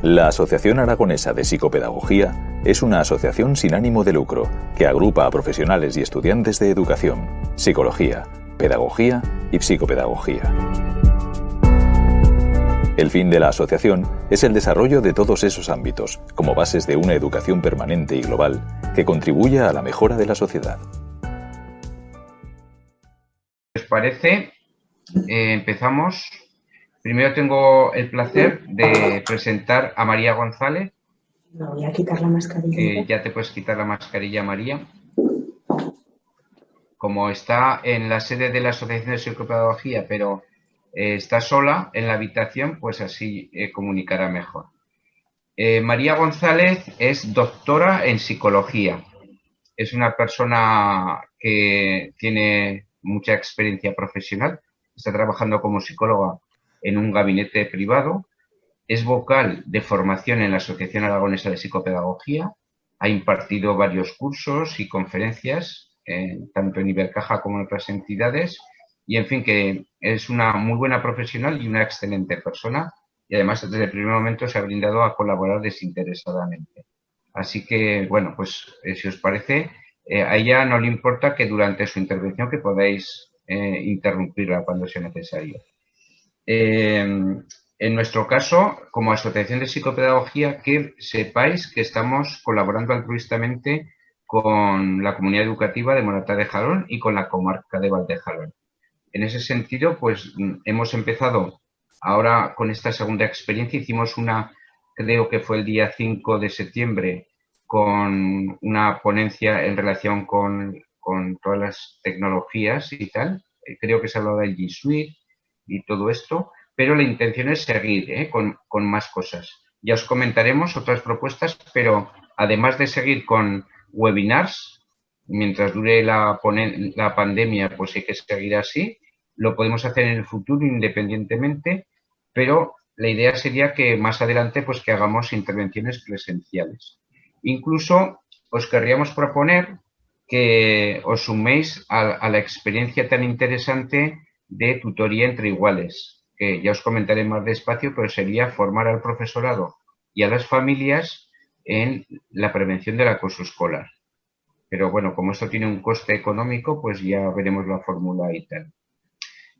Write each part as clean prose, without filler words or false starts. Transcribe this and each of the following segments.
La Asociación Aragonesa de Psicopedagogía es una asociación sin ánimo de lucro que agrupa a profesionales y estudiantes de educación, psicología, pedagogía y psicopedagogía. El fin de la asociación es el desarrollo de todos esos ámbitos como bases de una educación permanente y global que contribuya a la mejora de la sociedad. ¿Os parece? Empezamos. Primero tengo el placer de presentar a María González. Me voy a quitar la mascarilla. Ya te puedes quitar la mascarilla, María. Como está en la sede de la Asociación de Psicopedagogía, pero está sola en la habitación, pues así comunicará mejor. María González es doctora en psicología. Es una persona que tiene mucha experiencia profesional. Está trabajando como psicóloga en un gabinete privado. Es vocal de formación en la Asociación Aragonesa de Psicopedagogía. Ha impartido varios cursos y conferencias, tanto en Ibercaja como en otras entidades. Y, en fin, que es una muy buena profesional y una excelente persona. Y, además, desde el primer momento se ha brindado a colaborar desinteresadamente. Así que, bueno, pues si os parece, a ella no le importa que durante su intervención que podáis interrumpirla cuando sea necesario. En nuestro caso, como Asociación de Psicopedagogía, que sepáis que estamos colaborando altruistamente con la comunidad educativa de Morata de Jalón y con la comarca de Valdejalón. En ese sentido, pues hemos empezado ahora con esta segunda experiencia. Hicimos una, creo que fue el día 5 de septiembre, con una ponencia en relación con todas las tecnologías y tal. Creo que se ha hablado del G Suite y todo esto, pero la intención es seguir con más cosas. Ya os comentaremos otras propuestas, pero además de seguir con webinars, mientras dure la pandemia, pues hay que seguir así. Lo podemos hacer en el futuro independientemente, pero la idea sería que más adelante pues que hagamos intervenciones presenciales. Incluso os querríamos proponer que os suméis a la experiencia tan interesante de tutoría entre iguales, que ya os comentaré más despacio, pero sería formar al profesorado y a las familias en la prevención del acoso escolar. Pero bueno, como esto tiene un coste económico, pues ya veremos la fórmula y tal.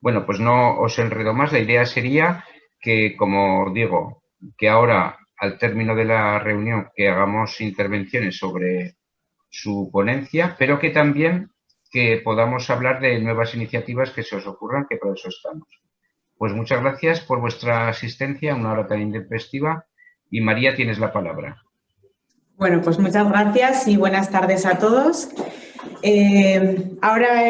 Bueno, pues no os enredo más. La idea sería que, como digo, que ahora, al término de la reunión, que hagamos intervenciones sobre su ponencia, pero que también que podamos hablar de nuevas iniciativas que se os ocurran, que para eso estamos. Pues muchas gracias por vuestra asistencia a una hora tan intempestiva. Y María, tienes la palabra. Bueno, pues muchas gracias y buenas tardes a todos. Ahora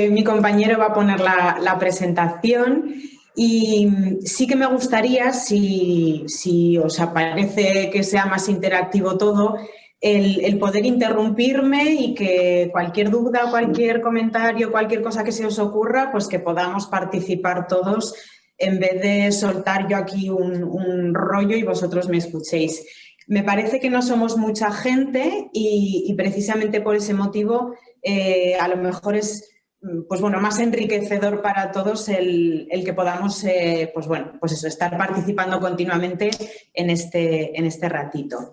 mi compañero va a poner la presentación y sí que me gustaría, si os parece que sea más interactivo todo, el poder interrumpirme y que cualquier duda, cualquier comentario, cualquier cosa que se os ocurra, pues que podamos participar todos en vez de soltar yo aquí un rollo y vosotros me escuchéis. Me parece que no somos mucha gente y precisamente por ese motivo a lo mejor es pues bueno, más enriquecedor para todos el que podamos pues eso, estar participando continuamente en este ratito.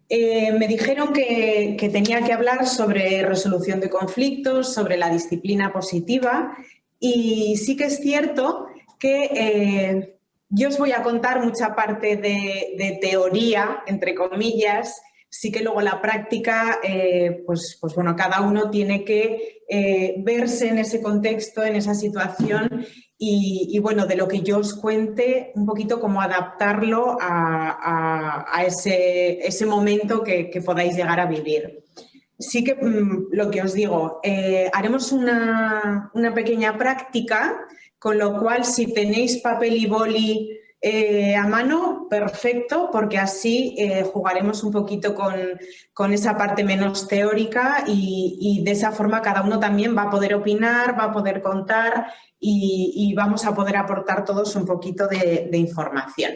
Me dijeron que tenía que hablar sobre resolución de conflictos, sobre la disciplina positiva y sí que es cierto que yo os voy a contar mucha parte de teoría, entre comillas. Sí que luego la práctica, pues bueno, cada uno tiene que verse en ese contexto, en esa situación y bueno, de lo que yo os cuente, un poquito cómo adaptarlo a ese momento que podáis llegar a vivir. Sí que lo que os digo, haremos una pequeña práctica, con lo cual si tenéis papel y boli a mano, perfecto, porque así jugaremos un poquito con esa parte menos teórica y de esa forma cada uno también va a poder opinar, va a poder contar y vamos a poder aportar todos un poquito de información.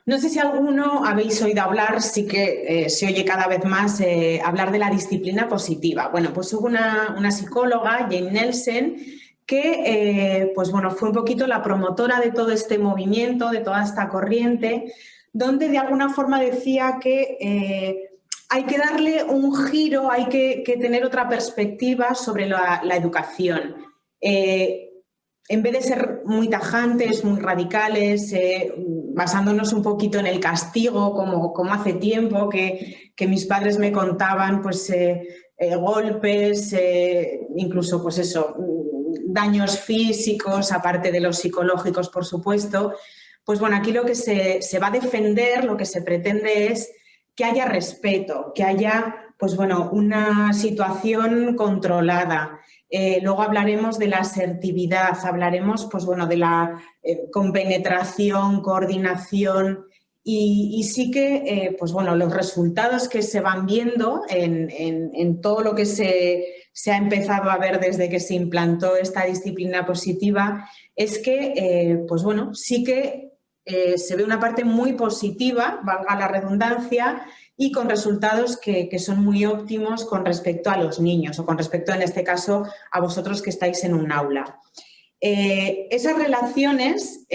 No sé si alguno habéis oído hablar, sí que se oye cada vez más hablar de la disciplina positiva. Bueno, pues hubo una psicóloga, Jane Nelsen, que pues bueno, fue un poquito la promotora de todo este movimiento, de toda esta corriente, donde de alguna forma decía que hay que darle un giro, hay que tener otra perspectiva sobre la educación. En vez de ser muy tajantes, muy radicales, basándonos un poquito en el castigo, como hace tiempo que mis padres me contaban, pues golpes, incluso pues eso, daños físicos, aparte de los psicológicos, por supuesto. Pues bueno, aquí lo que se va a defender, lo que se pretende es que haya respeto, que haya pues bueno, una situación controlada. Luego hablaremos de la asertividad, hablaremos pues bueno, de la compenetración, coordinación y sí que pues bueno, los resultados que se van viendo en todo lo que se ha empezado a ver desde que se implantó esta disciplina positiva es que pues bueno, sí que se ve una parte muy positiva, valga la redundancia, y con resultados que son muy óptimos con respecto a los niños o con respecto, en este caso, a vosotros que estáis en un aula. Esas relaciones,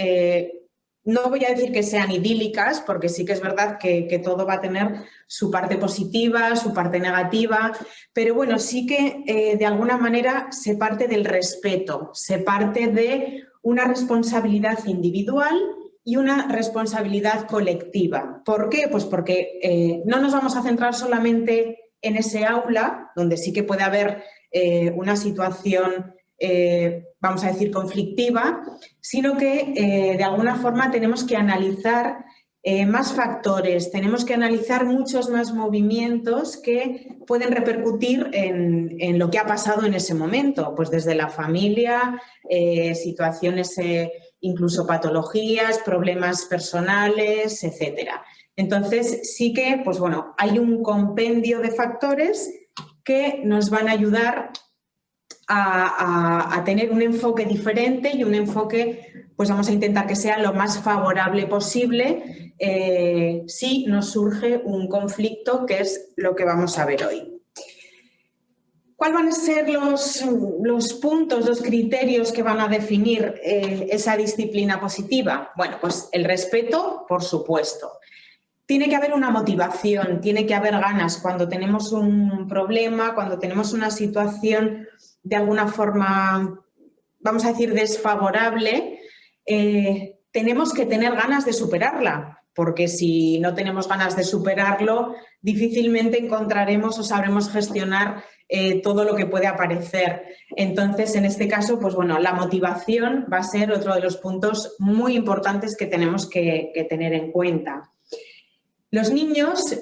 no voy a decir que sean idílicas, porque sí que es verdad que todo va a tener su parte positiva, su parte negativa, pero bueno, sí que de alguna manera se parte del respeto, se parte de una responsabilidad individual y una responsabilidad colectiva. ¿Por qué? Pues porque no nos vamos a centrar solamente en ese aula, donde sí que puede haber una situación, vamos a decir, conflictiva, sino que de alguna forma tenemos que analizar más factores, tenemos que analizar muchos más movimientos que pueden repercutir en lo que ha pasado en ese momento, pues desde la familia, situaciones incluso patologías, problemas personales, etcétera. Entonces, sí que, pues bueno, hay un compendio de factores que nos van a ayudar a tener un enfoque diferente y un enfoque, pues vamos a intentar que sea lo más favorable posible si nos surge un conflicto, que es lo que vamos a ver hoy. ¿Cuáles van a ser los puntos, los criterios que van a definir esa disciplina positiva? Bueno, pues el respeto, por supuesto. Tiene que haber una motivación, tiene que haber ganas. Cuando tenemos un problema, cuando tenemos una situación de alguna forma, vamos a decir, desfavorable, tenemos que tener ganas de superarla, porque si no tenemos ganas de superarlo, difícilmente encontraremos o sabremos gestionar todo lo que puede aparecer. Entonces, en este caso, pues bueno, la motivación va a ser otro de los puntos muy importantes que tenemos que tener en cuenta. Los niños,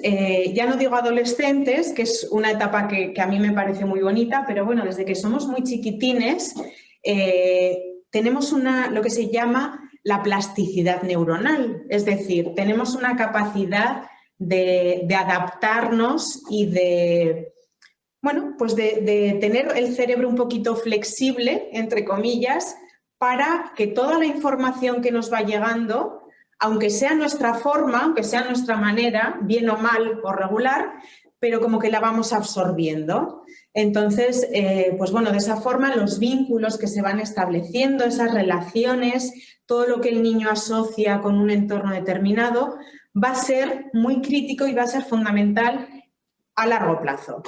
ya no digo adolescentes, que es una etapa que a mí me parece muy bonita, pero bueno, desde que somos muy chiquitines, tenemos lo que se llama la plasticidad neuronal, es decir, tenemos una capacidad de adaptarnos y de, bueno, pues de tener el cerebro un poquito flexible, entre comillas, para que toda la información que nos va llegando, aunque sea nuestra forma, aunque sea nuestra manera, bien o mal o regular, pero como que la vamos absorbiendo. Entonces, pues bueno, de esa forma los vínculos que se van estableciendo, esas relaciones, todo lo que el niño asocia con un entorno determinado, va a ser muy crítico y va a ser fundamental a largo plazo.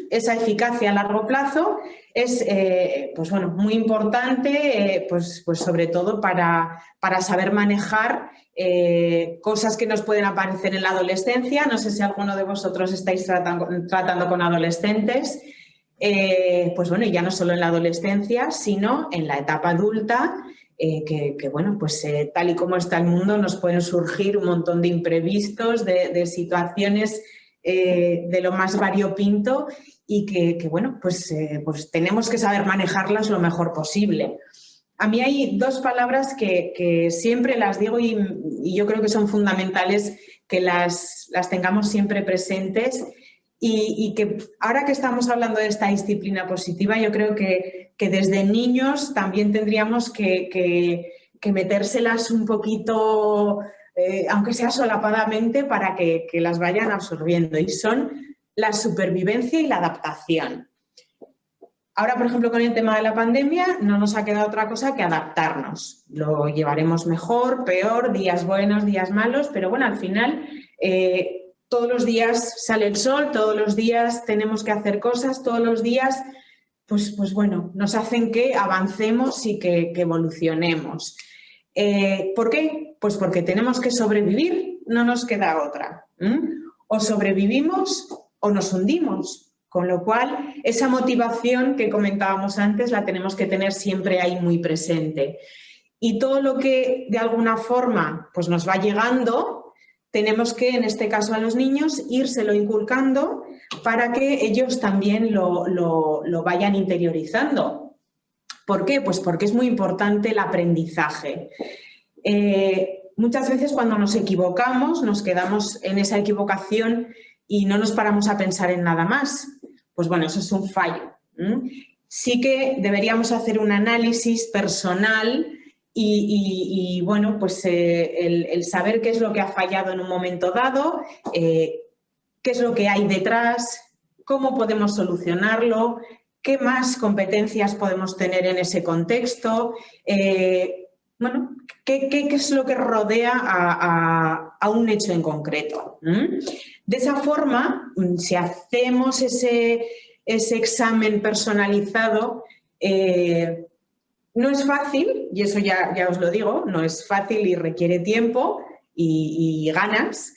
Esa eficacia a largo plazo es pues bueno, muy importante, pues sobre todo para saber manejar cosas que nos pueden aparecer en la adolescencia. No sé si alguno de vosotros estáis tratando con adolescentes. Pues bueno, y ya no solo en la adolescencia, sino en la etapa adulta, que bueno, pues tal y como está el mundo, nos pueden surgir un montón de imprevistos, de situaciones de lo más variopinto y que bueno, pues tenemos que saber manejarlas lo mejor posible. A mí hay dos palabras que siempre las digo y yo creo que son fundamentales que las tengamos siempre presentes y que ahora que estamos hablando de esta disciplina positiva, yo creo que desde niños también tendríamos que metérselas un poquito, aunque sea solapadamente, para que las vayan absorbiendo, y son la supervivencia y la adaptación. Ahora, por ejemplo, con el tema de la pandemia, no nos ha quedado otra cosa que adaptarnos. Lo llevaremos mejor, peor, días buenos, días malos, pero bueno, al final todos los días sale el sol, todos los días tenemos que hacer cosas, todos los días, pues bueno, nos hacen que avancemos y que evolucionemos. ¿Por qué? Pues porque tenemos que sobrevivir, no nos queda otra. O sobrevivimos o nos hundimos. Con lo cual, esa motivación que comentábamos antes la tenemos que tener siempre ahí muy presente. Y todo lo que de alguna forma pues nos va llegando, tenemos que, en este caso a los niños, írselo inculcando para que ellos también lo vayan interiorizando. ¿Por qué? Pues porque es muy importante el aprendizaje. Muchas veces cuando nos equivocamos, nos quedamos en esa equivocación y no nos paramos a pensar en nada más. Pues bueno, eso es un fallo. Sí que deberíamos hacer un análisis personal y bueno, pues el saber qué es lo que ha fallado en un momento dado, qué es lo que hay detrás, cómo podemos solucionarlo, qué más competencias podemos tener en ese contexto, bueno, qué es lo que rodea a un hecho en concreto. De esa forma, si hacemos ese examen personalizado, no es fácil, y eso ya os lo digo, no es fácil y requiere tiempo y ganas,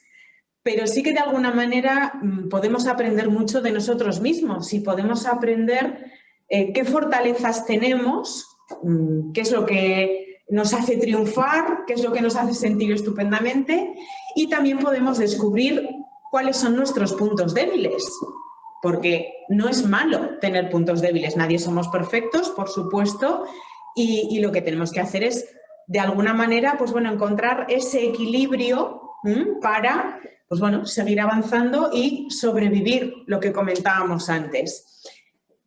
pero sí que de alguna manera podemos aprender mucho de nosotros mismos y podemos aprender qué fortalezas tenemos, qué es lo que nos hace triunfar, qué es lo que nos hace sentir estupendamente, y también podemos descubrir cuáles son nuestros puntos débiles, porque no es malo tener puntos débiles, nadie somos perfectos, por supuesto, y lo que tenemos que hacer es, de alguna manera, pues bueno, encontrar ese equilibrio para, pues bueno, seguir avanzando y sobrevivir, lo que comentábamos antes.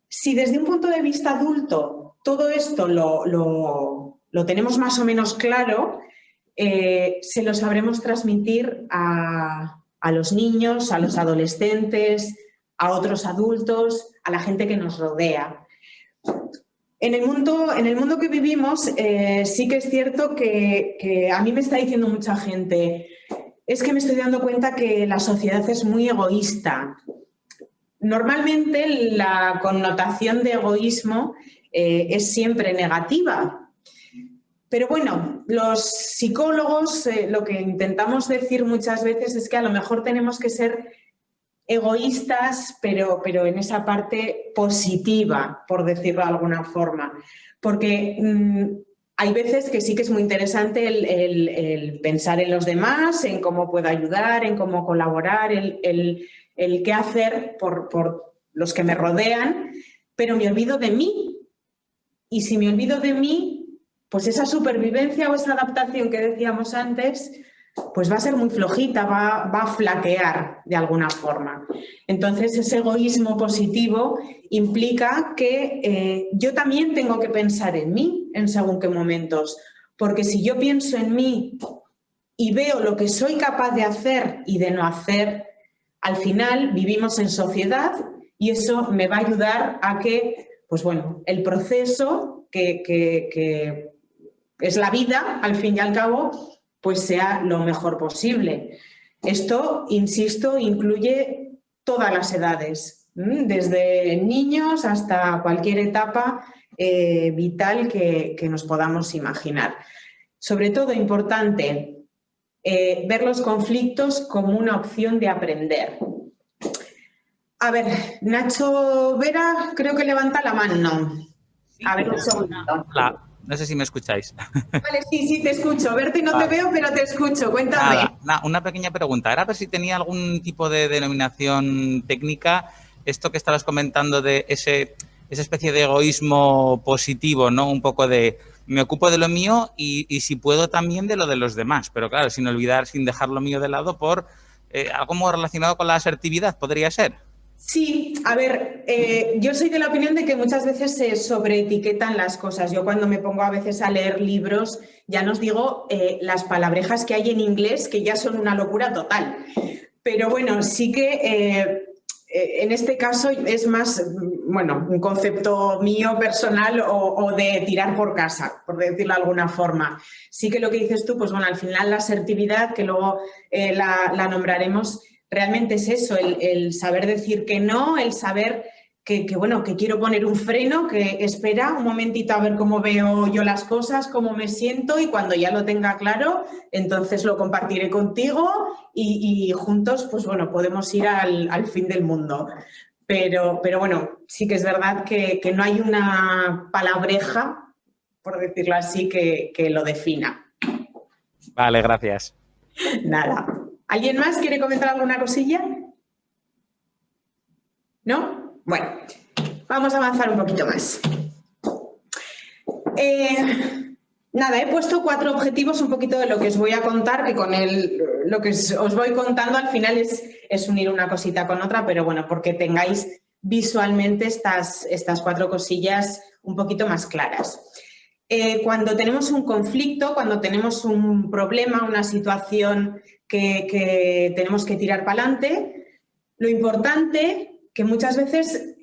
Si desde un punto de vista adulto todo esto lo tenemos más o menos claro, se lo sabremos transmitir a los niños, a los adolescentes, a otros adultos, a la gente que nos rodea. En el mundo que vivimos, sí que es cierto que a mí me está diciendo mucha gente, es que me estoy dando cuenta que la sociedad es muy egoísta. Normalmente la connotación de egoísmo es siempre negativa. Pero bueno, los psicólogos lo que intentamos decir muchas veces es que a lo mejor tenemos que ser egoístas, pero en esa parte positiva, por decirlo de alguna forma. Porque hay veces que sí que es muy interesante el pensar en los demás, en cómo puedo ayudar, en cómo colaborar, el qué hacer por los que me rodean, pero me olvido de mí. Y si me olvido de mí, pues esa supervivencia o esa adaptación que decíamos antes, pues va a ser muy flojita, va a flaquear de alguna forma. Entonces, ese egoísmo positivo implica que yo también tengo que pensar en mí en según qué momentos, porque si yo pienso en mí y veo lo que soy capaz de hacer y de no hacer, al final vivimos en sociedad y eso me va a ayudar a que, pues bueno, el proceso que es la vida, al fin y al cabo, pues sea lo mejor posible. Esto, insisto, incluye todas las edades, desde niños hasta cualquier etapa vital que nos podamos imaginar. Sobre todo, importante, ver los conflictos como una opción de aprender. A ver, Nacho Vera creo que levanta la mano. A ver, un segundo. No sé si me escucháis. Vale, sí, te escucho. Verte no te veo, pero te escucho. Cuéntame. Una pequeña pregunta. Era a ver si tenía algún tipo de denominación técnica, esto que estabas comentando de esa especie de egoísmo positivo, ¿no? Un poco de me ocupo de lo mío y si puedo también de lo de los demás, pero claro, sin dejar lo mío de lado por algo muy relacionado con la asertividad, ¿podría ser? Sí, a ver, yo soy de la opinión de que muchas veces se sobreetiquetan las cosas. Yo cuando me pongo a veces a leer libros, ya no os digo las palabrejas que hay en inglés, que ya son una locura total. Pero bueno, sí que en este caso es más bueno, un concepto mío personal o de tirar por casa, por decirlo de alguna forma. Sí que lo que dices tú, pues bueno, al final la asertividad, que luego la nombraremos, realmente es eso, el saber decir que no, el saber bueno, que quiero poner un freno, que espera un momentito a ver cómo veo yo las cosas, cómo me siento, y cuando ya lo tenga claro, entonces lo compartiré contigo y juntos, pues bueno, podemos ir al fin del mundo. Pero bueno, sí que es verdad que no hay una palabreja, por decirlo así, que lo defina. Vale, gracias. Nada. ¿Alguien más quiere comentar alguna cosilla? ¿No? Bueno, vamos a avanzar un poquito más. Nada, he puesto 4 objetivos, un poquito de lo que os voy a contar, que con lo que os voy contando al final es unir una cosita con otra, pero bueno, porque tengáis visualmente estas 4 cosillas un poquito más claras. Cuando tenemos un conflicto, cuando tenemos un problema, una situación que tenemos que tirar para adelante, lo importante que muchas veces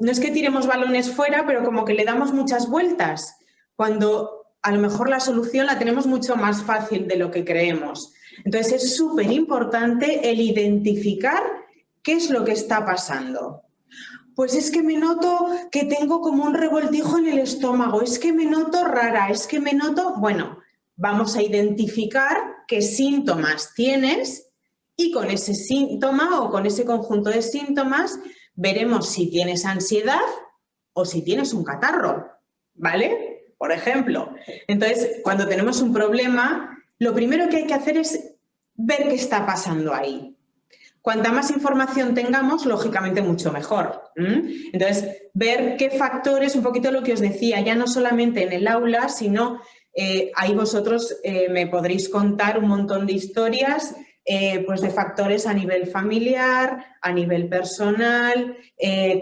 no es que tiremos balones fuera, pero como que le damos muchas vueltas, cuando a lo mejor la solución la tenemos mucho más fácil de lo que creemos. Entonces es súper importante el identificar qué es lo que está pasando. Pues es que me noto que tengo como un revoltijo en el estómago, es que me noto rara, es que me noto... Bueno, vamos a identificar qué síntomas tienes y con ese síntoma o con ese conjunto de síntomas veremos si tienes ansiedad o si tienes un catarro, ¿vale? Por ejemplo. Entonces, cuando tenemos un problema, lo primero que hay que hacer es ver qué está pasando ahí. Cuanta más información tengamos, lógicamente mucho mejor. Entonces, ver qué factores, un poquito lo que os decía, ya no solamente en el aula, sino ahí vosotros me podréis contar un montón de historias pues de factores a nivel familiar, a nivel personal,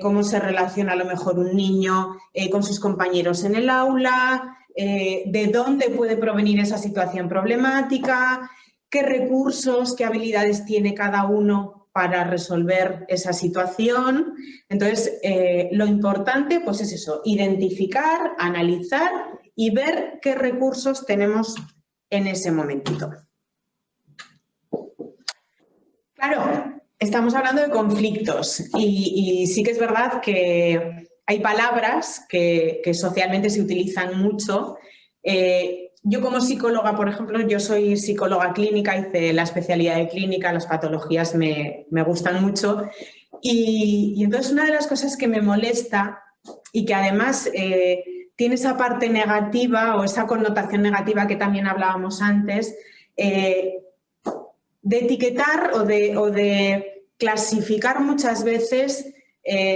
cómo se relaciona a lo mejor un niño con sus compañeros en el aula, de dónde puede provenir esa situación problemática, qué recursos, qué habilidades tiene cada uno para resolver esa situación. Entonces, lo importante pues es eso, identificar, analizar y ver qué recursos tenemos en ese momentito. Claro, estamos hablando de conflictos y sí que es verdad que hay palabras que socialmente se utilizan mucho. Yo como psicóloga, por ejemplo, yo soy psicóloga clínica, hice la especialidad de clínica, las patologías me gustan mucho y entonces una de las cosas que me molesta y que además tiene esa parte negativa o esa connotación negativa que también hablábamos antes, de etiquetar o de clasificar muchas veces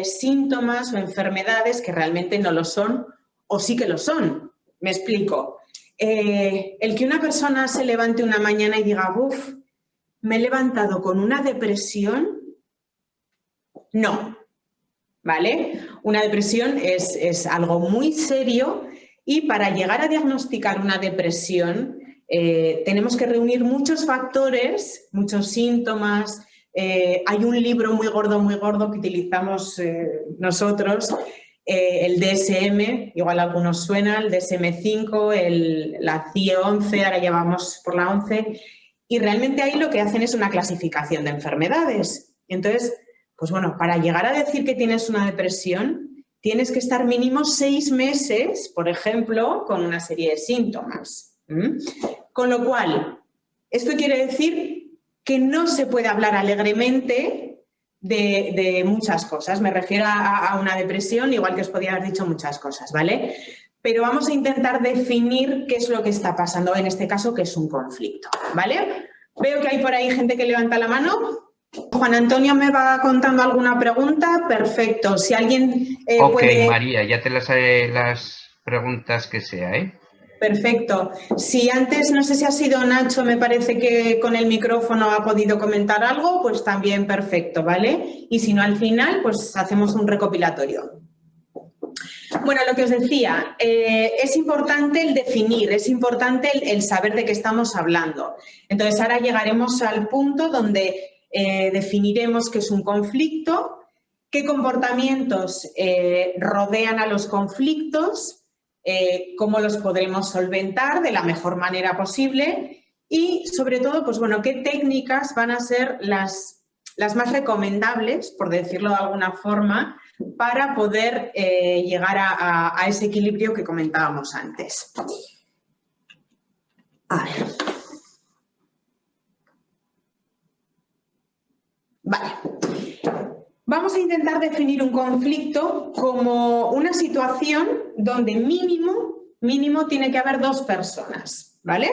síntomas o enfermedades que realmente no lo son o sí que lo son. Me explico. El que una persona se levante una mañana y diga, uff, me he levantado con una depresión, no, ¿vale? Una depresión es algo muy serio y para llegar a diagnosticar una depresión tenemos que reunir muchos factores, muchos síntomas. Hay un libro muy gordo que utilizamos nosotros, el DSM, igual a algunos suena, el DSM-5, la CIE-11, ahora ya vamos por la 11, y realmente ahí lo que hacen es una clasificación de enfermedades. Entonces, pues bueno, para llegar a decir que tienes una depresión, tienes que estar mínimo 6 meses, por ejemplo, con una serie de síntomas. Con lo cual, esto quiere decir que no se puede hablar alegremente de muchas cosas. Me refiero a una depresión, igual que os podía haber dicho muchas cosas, ¿vale? Pero vamos a intentar definir qué es lo que está pasando, en este caso, que es un conflicto, ¿vale? Veo que hay por ahí gente que levanta la mano. Juan Antonio me va contando alguna pregunta. Perfecto. Si alguien puede... Ok, María, ya te las haré las preguntas que sea, ¿eh? Perfecto. Si antes, no sé si ha sido Nacho, me parece que con el micrófono ha podido comentar algo, pues también perfecto, ¿vale? Y si no, al final, pues hacemos un recopilatorio. Bueno, lo que os decía, es importante el definir, es importante el saber de qué estamos hablando. Entonces, ahora llegaremos al punto donde definiremos qué es un conflicto qué comportamientos rodean a los conflictos, cómo los podremos solventar de la mejor manera posible y, sobre todo, pues bueno, qué técnicas van a ser las más recomendables, por decirlo de alguna forma, para poder llegar a ese equilibrio que comentábamos antes. A ver. Vale. Vamos a intentar definir un conflicto como una situación donde mínimo tiene que haber dos personas, ¿vale?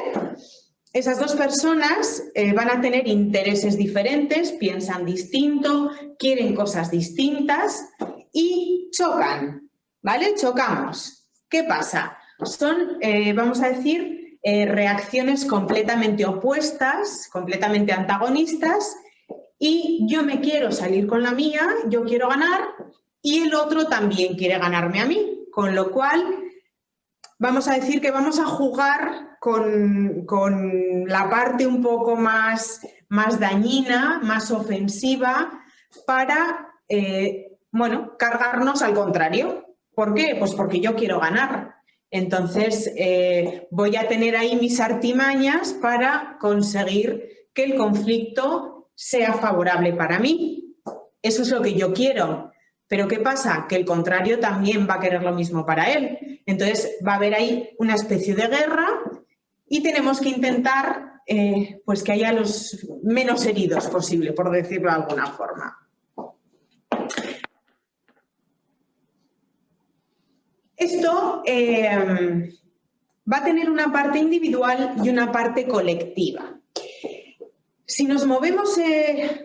Esas dos personas van a tener intereses diferentes, piensan distinto, quieren cosas distintas y chocan, ¿vale? Chocamos. ¿Qué pasa? Son, vamos a decir, reacciones completamente opuestas, completamente antagonistas, y yo me quiero salir con la mía, yo quiero ganar y el otro también quiere ganarme a mí, con lo cual vamos a decir que vamos a jugar con la parte un poco más dañina, más ofensiva para, bueno, cargarnos al contrario. ¿Por qué? Pues porque yo quiero ganar. Entonces voy a tener ahí mis artimañas para conseguir que el conflicto sea favorable para mí. Eso es lo que yo quiero. Pero ¿qué pasa? Que el contrario también va a querer lo mismo para él. Entonces va a haber ahí una especie de guerra y tenemos que intentar pues que haya los menos heridos posible, por decirlo de alguna forma. Esto va a tener una parte individual y una parte colectiva. Si nos movemos,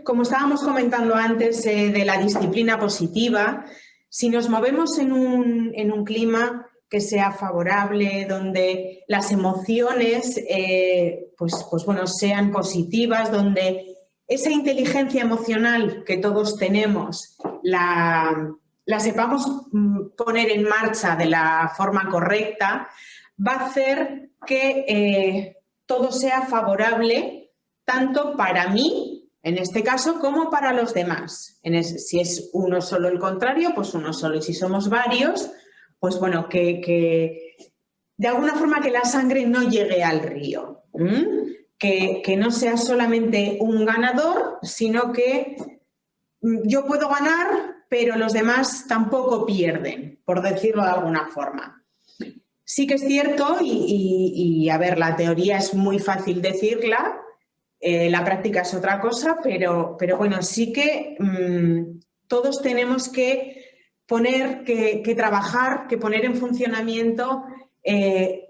como estábamos comentando antes, de la disciplina positiva, si nos movemos en un clima que sea favorable, donde las emociones pues bueno, sean positivas, donde esa inteligencia emocional que todos tenemos la sepamos poner en marcha de la forma correcta, va a hacer que todo sea favorable tanto para mí, en este caso, como para los demás. Si es uno solo el contrario, pues uno solo. Y si somos varios, pues bueno, que de alguna forma que la sangre no llegue al río. Que no sea solamente un ganador, sino que yo puedo ganar, pero los demás tampoco pierden, por decirlo de alguna forma. Sí que es cierto, y a ver, la teoría es muy fácil decirla, la práctica es otra cosa, pero bueno, sí que todos tenemos que trabajar, que poner en funcionamiento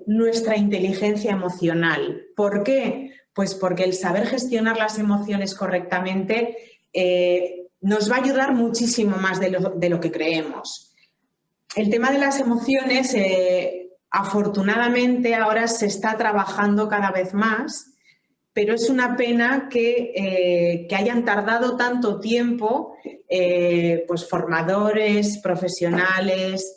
nuestra inteligencia emocional. ¿Por qué? Pues porque el saber gestionar las emociones correctamente nos va a ayudar muchísimo más de lo que creemos. El tema de las emociones, afortunadamente, ahora se está trabajando cada vez más. Pero es una pena que hayan tardado tanto tiempo pues formadores, profesionales,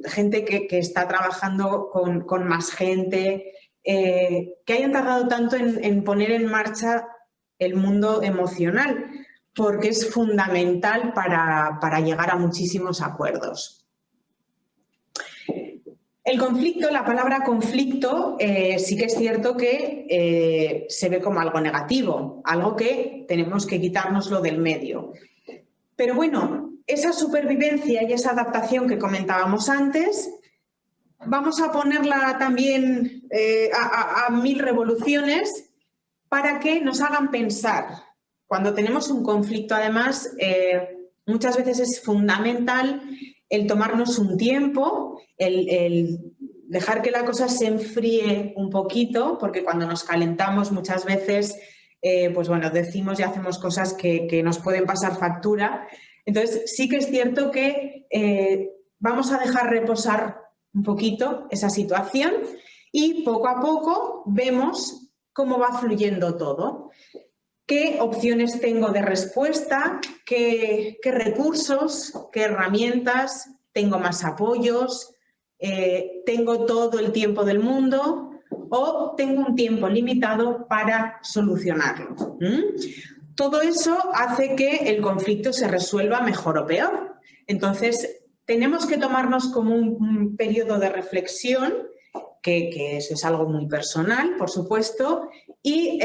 gente que está trabajando con más gente, que hayan tardado tanto en poner en marcha el mundo emocional, porque es fundamental para llegar a muchísimos acuerdos. El conflicto, la palabra conflicto, sí que es cierto que se ve como algo negativo, algo que tenemos que quitárnoslo del medio. Pero bueno, esa supervivencia y esa adaptación que comentábamos antes, vamos a ponerla también a 1000 revoluciones para que nos hagan pensar. Cuando tenemos un conflicto, además, muchas veces es fundamental el tomarnos un tiempo, el dejar que la cosa se enfríe un poquito, porque cuando nos calentamos muchas veces, pues bueno, decimos y hacemos cosas que nos pueden pasar factura. Entonces, sí que es cierto que vamos a dejar reposar un poquito esa situación y poco a poco vemos cómo va fluyendo todo. ¿Qué opciones tengo de respuesta? ¿Qué recursos? ¿Qué herramientas? ¿Tengo más apoyos? ¿Tengo todo el tiempo del mundo? ¿O tengo un tiempo limitado para solucionarlo? todo eso hace que el conflicto se resuelva mejor o peor. Entonces, tenemos que tomarnos como un periodo de reflexión, que eso es algo muy personal, por supuesto, y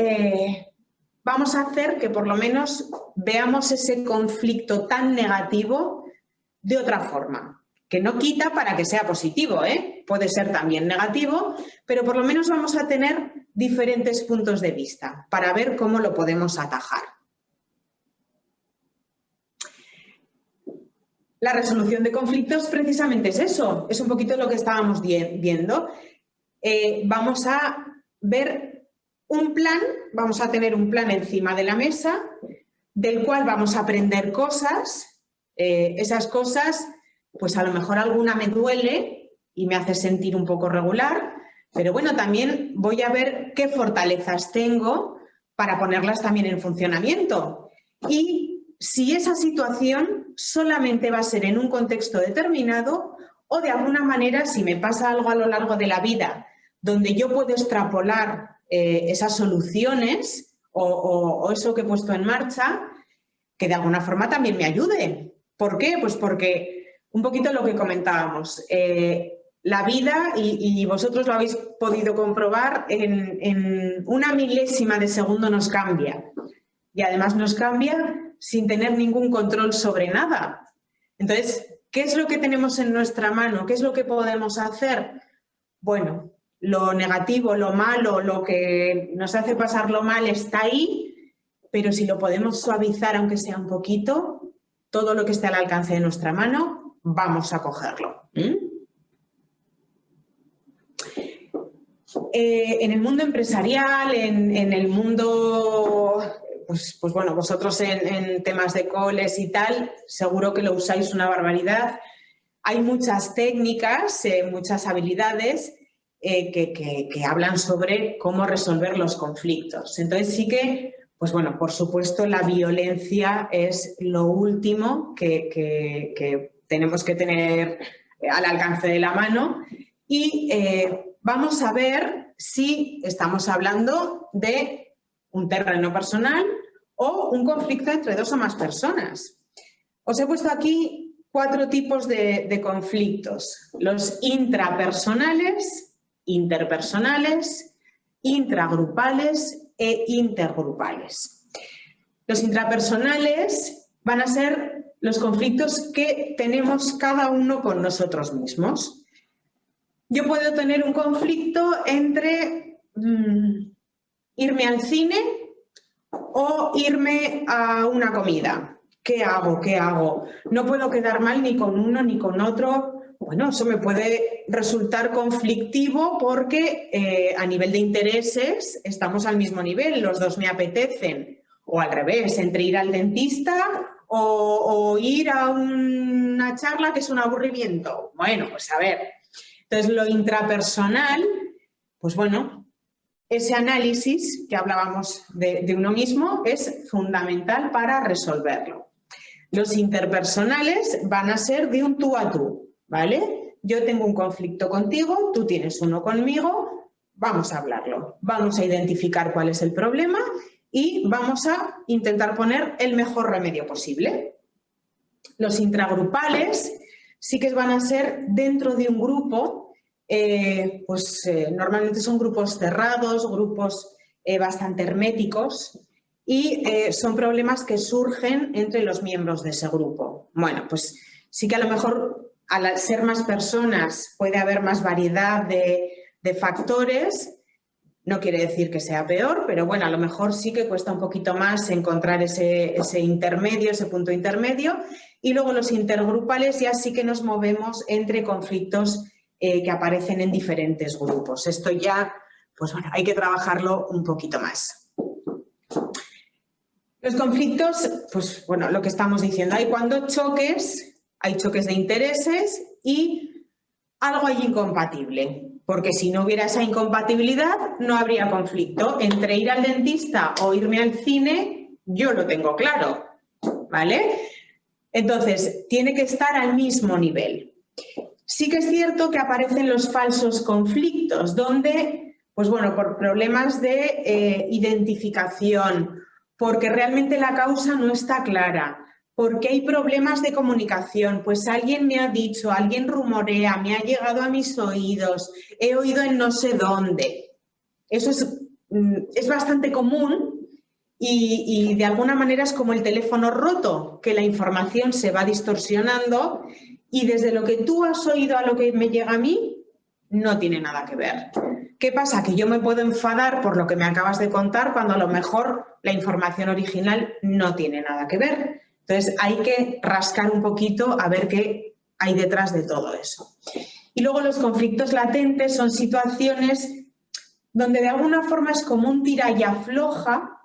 vamos a hacer que por lo menos veamos ese conflicto tan negativo de otra forma, que no quita para que sea positivo, ¿eh? Puede ser también negativo, pero por lo menos vamos a tener diferentes puntos de vista para ver cómo lo podemos atajar. La resolución de conflictos precisamente es eso, es un poquito lo que estábamos viendo. Vamos a ver un plan, vamos a tener un plan encima de la mesa del cual vamos a aprender cosas. Esas cosas, pues a lo mejor alguna me duele y me hace sentir un poco regular, pero bueno, también voy a ver qué fortalezas tengo para ponerlas también en funcionamiento. Y si esa situación solamente va a ser en un contexto determinado o de alguna manera si me pasa algo a lo largo de la vida donde yo puedo extrapolar esas soluciones o eso que he puesto en marcha, que de alguna forma también me ayude. ¿Por qué? Pues porque un poquito lo que comentábamos, la vida, y vosotros lo habéis podido comprobar, en una milésima de segundo nos cambia. Y además nos cambia sin tener ningún control sobre nada. Entonces, ¿qué es lo que tenemos en nuestra mano? ¿Qué es lo que podemos hacer? Bueno, lo negativo, lo malo, lo que nos hace pasarlo mal está ahí, pero si lo podemos suavizar, aunque sea un poquito, todo lo que esté al alcance de nuestra mano, vamos a cogerlo. En el mundo empresarial, en el mundo, pues bueno, vosotros en temas de coles y tal, seguro que lo usáis una barbaridad. Hay muchas técnicas, muchas habilidades que hablan sobre cómo resolver los conflictos. Entonces sí que, pues bueno, por supuesto la violencia es lo último que tenemos que tener al alcance de la mano y vamos a ver si estamos hablando de un terreno personal o un conflicto entre dos o más personas. Os he puesto aquí 4 tipos de conflictos: los intrapersonales, interpersonales, intragrupales e intergrupales. Los intrapersonales van a ser los conflictos que tenemos cada uno con nosotros mismos. Yo puedo tener un conflicto entre irme al cine o irme a una comida. ¿Qué hago? ¿Qué hago? No puedo quedar mal ni con uno ni con otro. Bueno, eso me puede resultar conflictivo porque a nivel de intereses estamos al mismo nivel, los dos me apetecen. O al revés, entre ir al dentista o ir a una charla que es un aburrimiento. Bueno, pues a ver. Entonces, lo intrapersonal, pues bueno, ese análisis que hablábamos de uno mismo es fundamental para resolverlo. Los interpersonales van a ser de un tú a tú, ¿vale? Yo tengo un conflicto contigo, tú tienes uno conmigo, vamos a hablarlo. Vamos a identificar cuál es el problema y vamos a intentar poner el mejor remedio posible. Los intragrupales sí que van a ser dentro de un grupo, normalmente son grupos cerrados, grupos bastante herméticos y son problemas que surgen entre los miembros de ese grupo. Bueno, pues sí que a lo mejor al ser más personas puede haber más variedad de factores, no quiere decir que sea peor, pero bueno, a lo mejor sí que cuesta un poquito más encontrar ese intermedio, ese punto intermedio. Y luego los intergrupales ya sí que nos movemos entre conflictos que aparecen en diferentes grupos. Esto ya, pues bueno, hay que trabajarlo un poquito más. Los conflictos, pues bueno, lo que estamos diciendo, hay choques de intereses y algo hay incompatible. Porque si no hubiera esa incompatibilidad, no habría conflicto. Entre ir al dentista o irme al cine, yo lo tengo claro, ¿vale? Entonces, tiene que estar al mismo nivel. Sí que es cierto que aparecen los falsos conflictos, donde, pues bueno, por problemas de identificación porque realmente la causa no está clara. ¿Por qué hay problemas de comunicación? Pues alguien me ha dicho, alguien rumorea, me ha llegado a mis oídos, he oído en no sé dónde. Eso es bastante común y de alguna manera es como el teléfono roto, que la información se va distorsionando y desde lo que tú has oído a lo que me llega a mí, no tiene nada que ver. ¿Qué pasa? Que yo me puedo enfadar por lo que me acabas de contar cuando a lo mejor la información original no tiene nada que ver. Entonces, hay que rascar un poquito a ver qué hay detrás de todo eso. Y luego los conflictos latentes son situaciones donde de alguna forma es como un tira y afloja,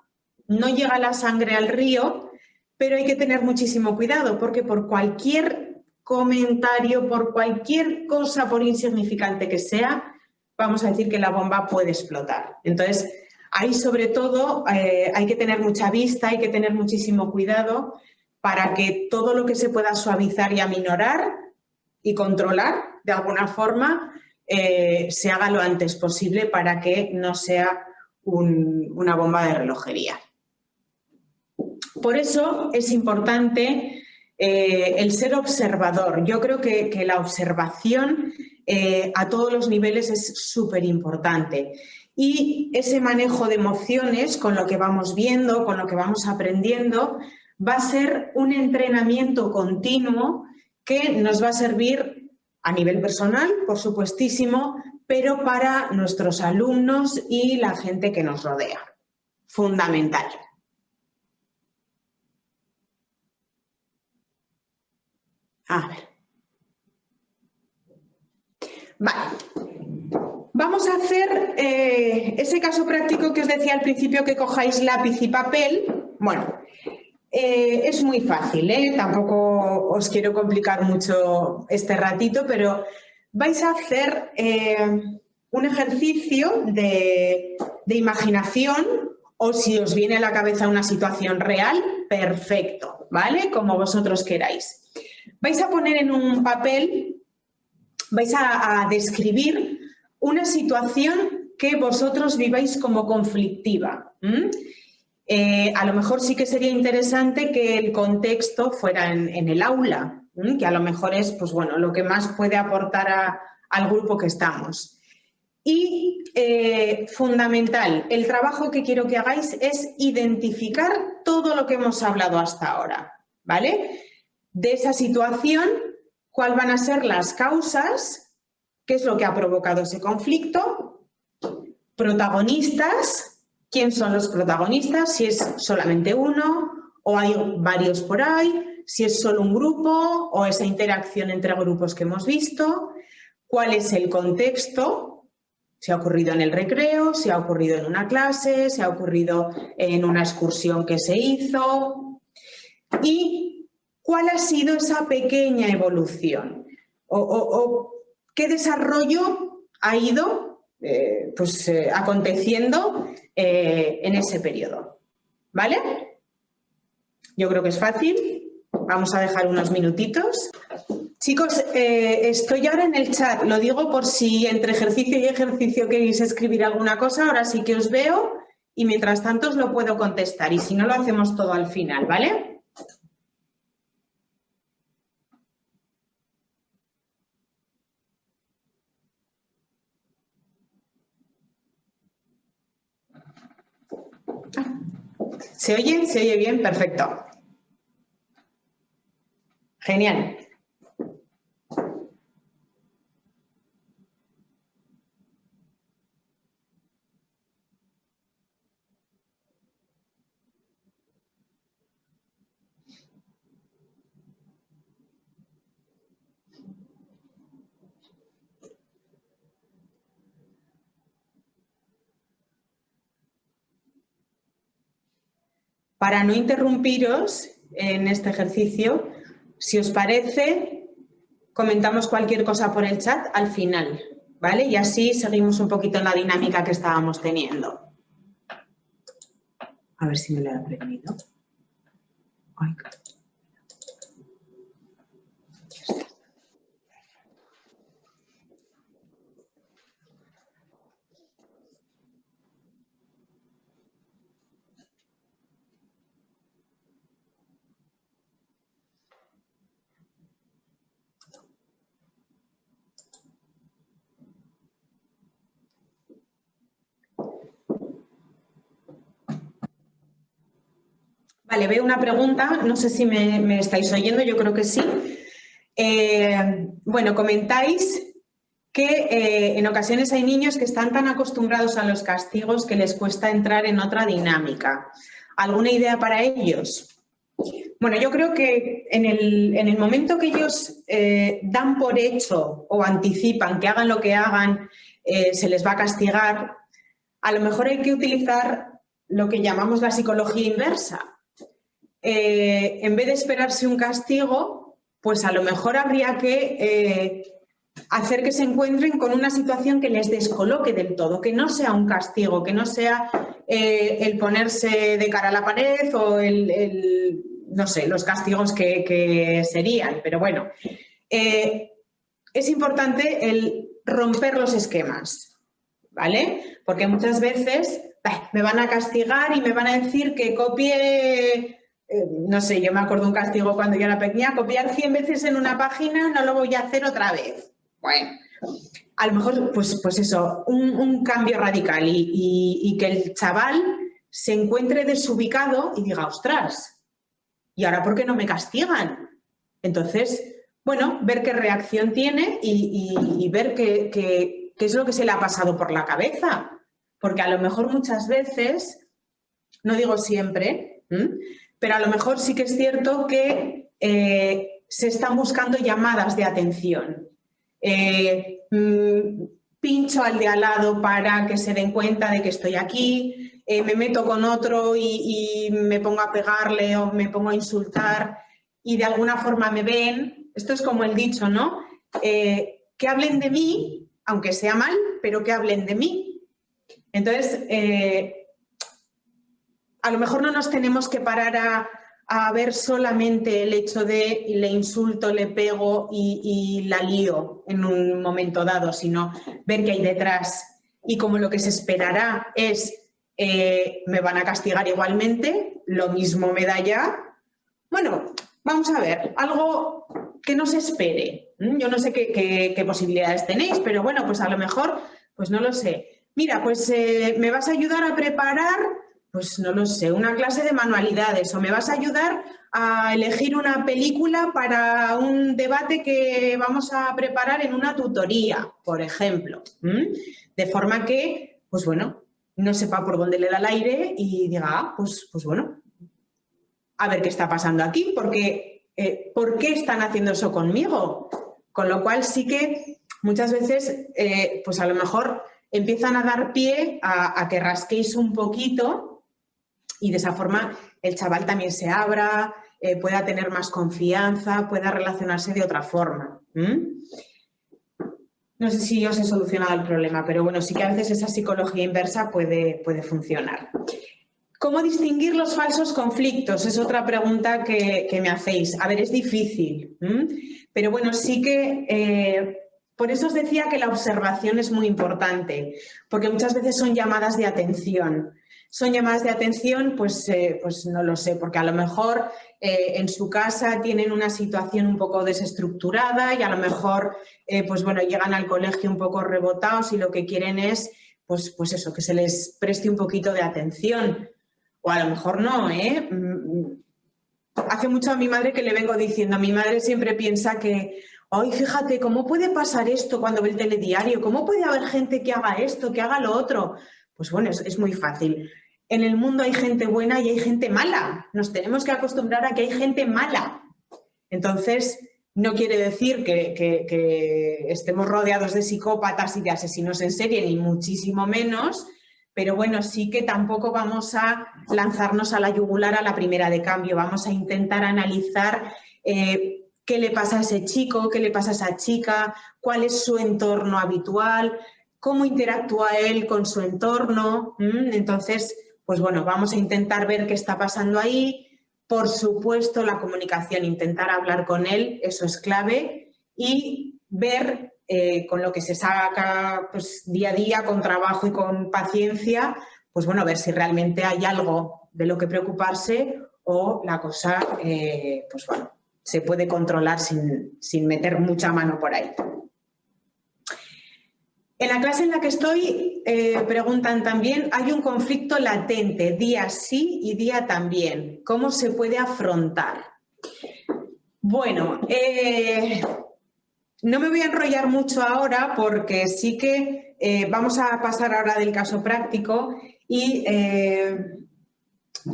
no llega la sangre al río, pero hay que tener muchísimo cuidado porque por cualquier comentario, por cualquier cosa, por insignificante que sea, vamos a decir que la bomba puede explotar. Entonces, ahí sobre todo hay que tener mucha vista, hay que tener muchísimo cuidado para que todo lo que se pueda suavizar y aminorar y controlar de alguna forma se haga lo antes posible para que no sea una bomba de relojería. Por eso es importante el ser observador. Yo creo que la observación a todos los niveles es súper importante. Y ese manejo de emociones con lo que vamos viendo, con lo que vamos aprendiendo, va a ser un entrenamiento continuo que nos va a servir a nivel personal, por supuestísimo, pero para nuestros alumnos y la gente que nos rodea. Fundamental. A ver. Vale. Vamos a hacer ese caso práctico que os decía al principio, que cojáis lápiz y papel. Bueno, es muy fácil, tampoco os quiero complicar mucho este ratito, pero vais a hacer un ejercicio de imaginación o si os viene a la cabeza una situación real, perfecto, ¿vale? Como vosotros queráis. Vais a poner en un papel, vais a describir una situación que vosotros viváis como conflictiva. A lo mejor sí que sería interesante que el contexto fuera en el aula, que a lo mejor es pues, bueno, lo que más puede aportar al grupo que estamos. Y fundamental, el trabajo que quiero que hagáis es identificar todo lo que hemos hablado hasta ahora, ¿vale? De esa situación, ¿cuáles van a ser las causas? ¿Qué es lo que ha provocado ese conflicto? Protagonistas, ¿quién son los protagonistas? Si es solamente uno o hay varios por ahí, si es solo un grupo o esa interacción entre grupos que hemos visto. ¿Cuál es el contexto? Si ha ocurrido en el recreo, si ha ocurrido en una clase, si ha ocurrido en una excursión que se hizo. ¿Y cuál ha sido esa pequeña evolución? ¿O qué desarrollo ha ido aconteciendo en ese periodo? ¿Vale? Yo creo que es fácil. Vamos a dejar unos minutitos. Chicos, estoy ahora en el chat. Lo digo por si entre ejercicio y ejercicio queréis escribir alguna cosa. Ahora sí que os veo y mientras tanto os lo puedo contestar. Y si no, lo hacemos todo al final, ¿vale? ¿Se oye? ¿Se oye bien? Perfecto. Genial. Para no interrumpiros en este ejercicio, si os parece, comentamos cualquier cosa por el chat al final, ¿vale? Y así seguimos un poquito en la dinámica que estábamos teniendo. A ver si me lo he aprendido. Ay. Vale, veo una pregunta, no sé si me estáis oyendo, yo creo que sí. Bueno, comentáis que en ocasiones hay niños que están tan acostumbrados a los castigos que les cuesta entrar en otra dinámica. ¿Alguna idea para ellos? Bueno, yo creo que en el momento que ellos dan por hecho o anticipan que hagan lo que hagan, se les va a castigar, a lo mejor hay que utilizar lo que llamamos la psicología inversa. En vez de esperarse un castigo, pues a lo mejor habría que hacer que se encuentren con una situación que les descoloque del todo, que no sea un castigo, que no sea el ponerse de cara a la pared o no sé, los castigos que serían. Pero bueno, es importante el romper los esquemas, ¿vale? Porque muchas veces me van a castigar y me van a decir que copie... no sé, yo me acuerdo un castigo cuando yo era pequeña, copiar 100 veces en una página, no lo voy a hacer otra vez. Bueno, a lo mejor, pues eso, un cambio radical y que el chaval se encuentre desubicado y diga, ostras, ¿y ahora por qué no me castigan? Entonces, bueno, ver qué reacción tiene y ver qué es lo que se le ha pasado por la cabeza. Porque a lo mejor muchas veces, no digo siempre, pero a lo mejor sí que es cierto que se están buscando llamadas de atención. Pincho al de al lado para que se den cuenta de que estoy aquí, me meto con otro y me pongo a pegarle o me pongo a insultar y de alguna forma me ven. Esto es como el dicho, ¿no? Que hablen de mí, aunque sea mal, pero que hablen de mí. Entonces, a lo mejor no nos tenemos que parar a ver solamente el hecho de le insulto, le pego y la lío en un momento dado, sino ver qué hay detrás. Y como lo que se esperará es me van a castigar igualmente, lo mismo me da ya. Bueno, vamos a ver, algo que no se espere. Yo no sé qué posibilidades tenéis, pero bueno, pues a lo mejor, pues no lo sé. Mira, pues me vas a ayudar a preparar... Pues no lo sé, una clase de manualidades o me vas a ayudar a elegir una película para un debate que vamos a preparar en una tutoría, por ejemplo. De forma que, pues bueno, no sepa por dónde le da el aire y diga, pues bueno, a ver qué está pasando aquí, porque ¿por qué están haciendo eso conmigo? Con lo cual sí que muchas veces, pues a lo mejor empiezan a dar pie a que rasquéis un poquito. Y de esa forma el chaval también se abra, pueda tener más confianza, pueda relacionarse de otra forma. No sé si os he solucionado el problema, pero bueno, sí que a veces esa psicología inversa puede funcionar. ¿Cómo distinguir los falsos conflictos? Es otra pregunta que me hacéis. A ver, es difícil, pero bueno, sí que... por eso os decía que la observación es muy importante, porque muchas veces son llamadas de atención. Son llamadas de atención, pues no lo sé, porque a lo mejor en su casa tienen una situación un poco desestructurada y a lo mejor, pues bueno, llegan al colegio un poco rebotados y lo que quieren es, pues eso, que se les preste un poquito de atención. O a lo mejor no, ¿eh? Hace mucho a mi madre que le vengo diciendo, mi madre siempre piensa que, ay, fíjate, ¿cómo puede pasar esto cuando ve el telediario? ¿Cómo puede haber gente que haga esto, que haga lo otro? Pues bueno, es muy fácil. En el mundo hay gente buena y hay gente mala. Nos tenemos que acostumbrar a que hay gente mala. Entonces, no quiere decir que estemos rodeados de psicópatas y de asesinos en serie, ni muchísimo menos, pero bueno, sí que tampoco vamos a lanzarnos a la yugular a la primera de cambio. Vamos a intentar analizar qué le pasa a ese chico, qué le pasa a esa chica, cuál es su entorno habitual, cómo interactúa él con su entorno. Entonces, pues bueno, vamos a intentar ver qué está pasando ahí. Por supuesto, la comunicación, intentar hablar con él, eso es clave, y ver con lo que se saca pues, día a día, con trabajo y con paciencia, pues bueno, ver si realmente hay algo de lo que preocuparse o la cosa, pues bueno, se puede controlar sin meter mucha mano por ahí. En la clase en la que estoy preguntan también, hay un conflicto latente, día sí y día también. ¿Cómo se puede afrontar? Bueno, no me voy a enrollar mucho ahora porque sí que vamos a pasar ahora del caso práctico y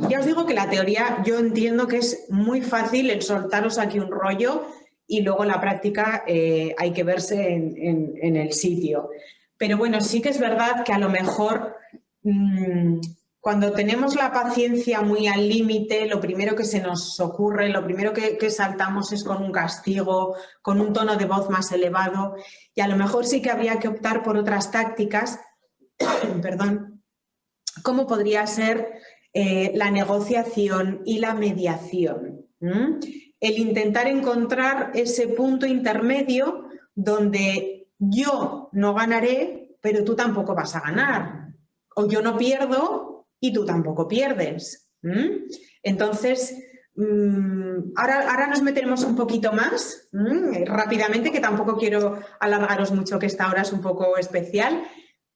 ya os digo que la teoría yo entiendo que es muy fácil el soltaros aquí un rollo y luego la práctica hay que verse en el sitio. Pero bueno, sí que es verdad que a lo mejor cuando tenemos la paciencia muy al límite, lo primero que se nos ocurre, lo primero que saltamos es con un castigo, con un tono de voz más elevado y a lo mejor sí que habría que optar por otras tácticas, perdón, como podría ser la negociación y la mediación. El intentar encontrar ese punto intermedio donde yo no ganaré, pero tú tampoco vas a ganar. O yo no pierdo y tú tampoco pierdes. Entonces, ahora nos meteremos un poquito más, rápidamente, que tampoco quiero alargaros mucho, que esta hora es un poco especial,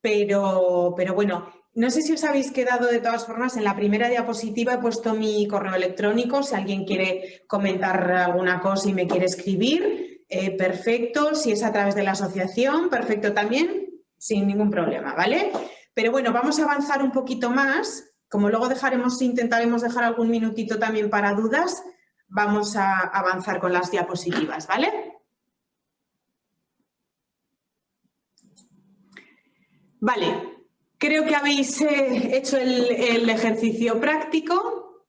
pero bueno, no sé si os habéis quedado de todas formas, en la primera diapositiva he puesto mi correo electrónico, si alguien quiere comentar alguna cosa y me quiere escribir, perfecto, si es a través de la asociación, perfecto también, sin ningún problema, ¿vale? Pero bueno, vamos a avanzar un poquito más, como luego intentaremos dejar algún minutito también para dudas, vamos a avanzar con las diapositivas, ¿vale? Vale. Creo que habéis hecho el ejercicio práctico.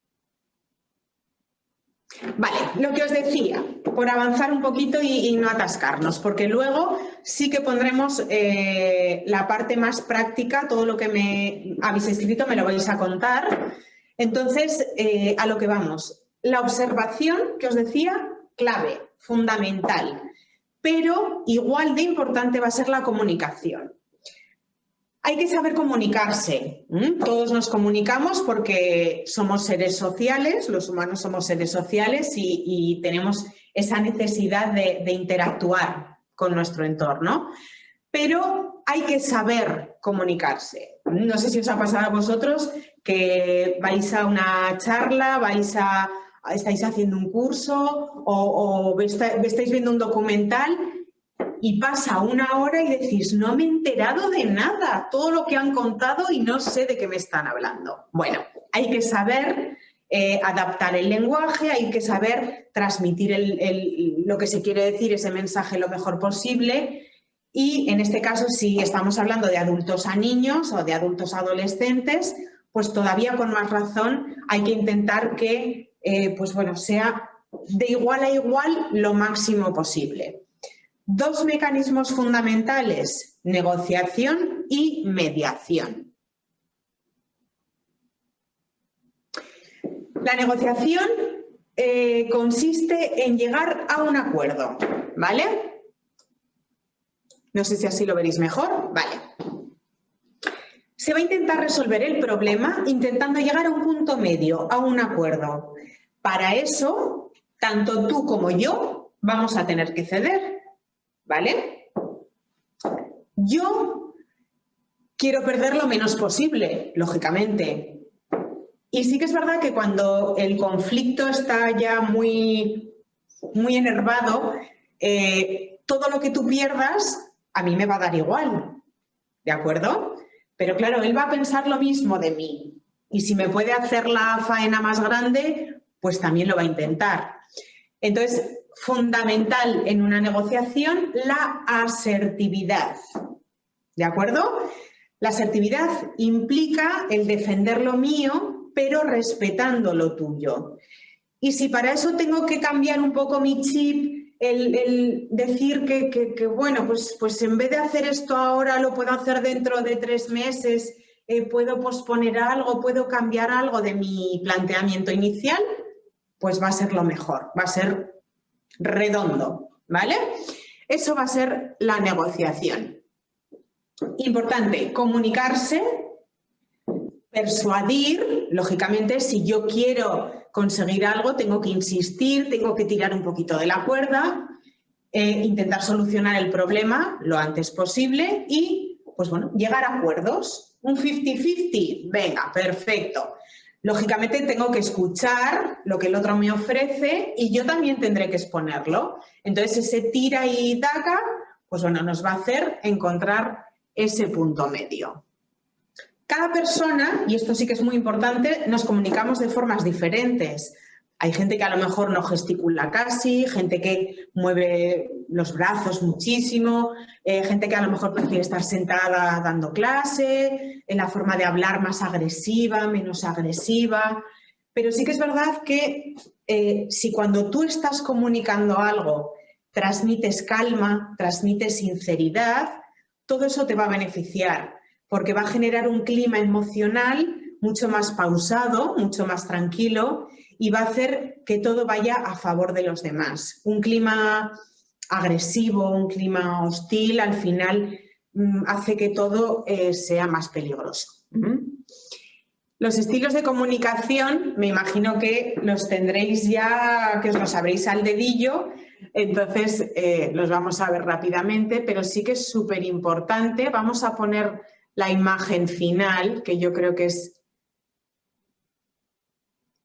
Vale, lo que os decía, por avanzar un poquito y no atascarnos, porque luego sí que pondremos la parte más práctica, todo lo que me habéis escrito me lo vais a contar. Entonces, a lo que vamos. La observación, que os decía, clave, fundamental, pero igual de importante va a ser la comunicación. Hay que saber comunicarse. Todos nos comunicamos porque somos seres sociales, los humanos somos seres sociales y tenemos esa necesidad de interactuar con nuestro entorno. Pero hay que saber comunicarse. No sé si os ha pasado a vosotros que vais a una charla, estáis haciendo un curso o estáis viendo un documental y pasa una hora y decís, no me he enterado de nada, todo lo que han contado y no sé de qué me están hablando. Bueno, hay que saber adaptar el lenguaje, hay que saber transmitir lo que se quiere decir, ese mensaje lo mejor posible. Y en este caso, si estamos hablando de adultos a niños o de adultos a adolescentes, pues todavía con más razón hay que intentar que pues bueno, sea de igual a igual lo máximo posible. Dos mecanismos fundamentales, negociación y mediación. La negociación consiste en llegar a un acuerdo, ¿vale? No sé si así lo veréis mejor. Vale. Se va a intentar resolver el problema intentando llegar a un punto medio, a un acuerdo. Para eso, tanto tú como yo vamos a tener que ceder. ¿Vale? Yo quiero perder lo menos posible, lógicamente. Y sí que es verdad que cuando el conflicto está ya muy enervado, todo lo que tú pierdas a mí me va a dar igual, ¿de acuerdo? Pero claro, él va a pensar lo mismo de mí. Y si me puede hacer la faena más grande, pues también lo va a intentar. Entonces, fundamental en una negociación, la asertividad, ¿de acuerdo? La asertividad implica el defender lo mío, pero respetando lo tuyo. Y si para eso tengo que cambiar un poco mi chip, el decir que bueno, pues en vez de hacer esto ahora, lo puedo hacer dentro de 3 meses, puedo posponer algo, puedo cambiar algo de mi planteamiento inicial, pues va a ser lo mejor, va a ser redondo, ¿vale? Eso va a ser la negociación. Importante, comunicarse, persuadir. Lógicamente, si yo quiero conseguir algo, tengo que insistir, tengo que tirar un poquito de la cuerda, intentar solucionar el problema lo antes posible y, pues bueno, llegar a acuerdos. Un 50-50, venga, perfecto. Lógicamente tengo que escuchar lo que el otro me ofrece y yo también tendré que exponerlo. Entonces ese tira y daca, pues bueno, nos va a hacer encontrar ese punto medio. Cada persona, y esto sí que es muy importante, nos comunicamos de formas diferentes. Hay gente que a lo mejor no gesticula casi, gente que mueve los brazos muchísimo, gente que a lo mejor prefiere estar sentada dando clase, en la forma de hablar más agresiva, menos agresiva. Pero sí que es verdad que si cuando tú estás comunicando algo transmites calma, transmites sinceridad, todo eso te va a beneficiar, porque va a generar un clima emocional mucho más pausado, mucho más tranquilo y va a hacer que todo vaya a favor de los demás. Un clima agresivo, un clima hostil, al final hace que todo sea más peligroso. Los estilos de comunicación, me imagino que los tendréis ya, que os los sabréis al dedillo, entonces los vamos a ver rápidamente, pero sí que es súper importante. Vamos a poner la imagen final, que yo creo que es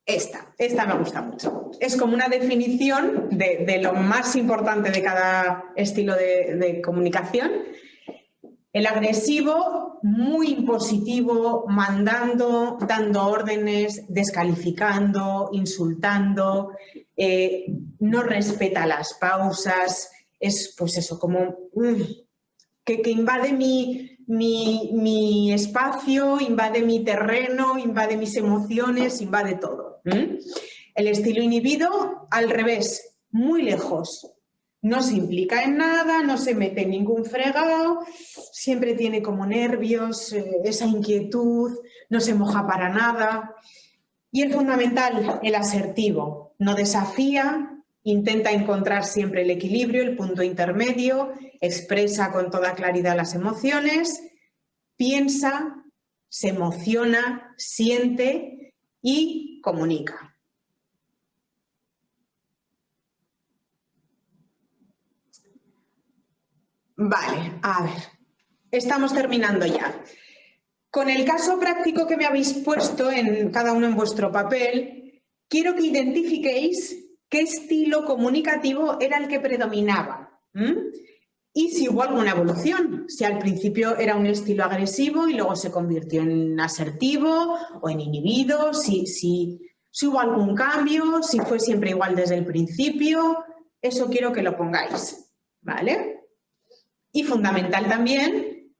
esta me gusta mucho. Es como una definición de lo más importante de cada estilo de comunicación. El agresivo, muy impositivo, mandando, dando órdenes, descalificando, insultando, no respeta las pausas, es pues eso, como que invade mi espacio, invade mi terreno, invade mis emociones, invade todo. El estilo inhibido, al revés, muy lejos. No se implica en nada, no se mete en ningún fregado, siempre tiene como nervios, esa inquietud, no se moja para nada. Y el fundamental, el asertivo, no desafía, intenta encontrar siempre el equilibrio, el punto intermedio, expresa con toda claridad las emociones, piensa, se emociona, siente y comunica. Vale, a ver, estamos terminando ya. Con el caso práctico que me habéis puesto en cada uno en vuestro papel, quiero que identifiquéis qué estilo comunicativo era el que predominaba. Y si hubo alguna evolución, si al principio era un estilo agresivo y luego se convirtió en asertivo o en inhibido, si hubo algún cambio, si fue siempre igual desde el principio, eso quiero que lo pongáis, ¿vale? Y fundamental también,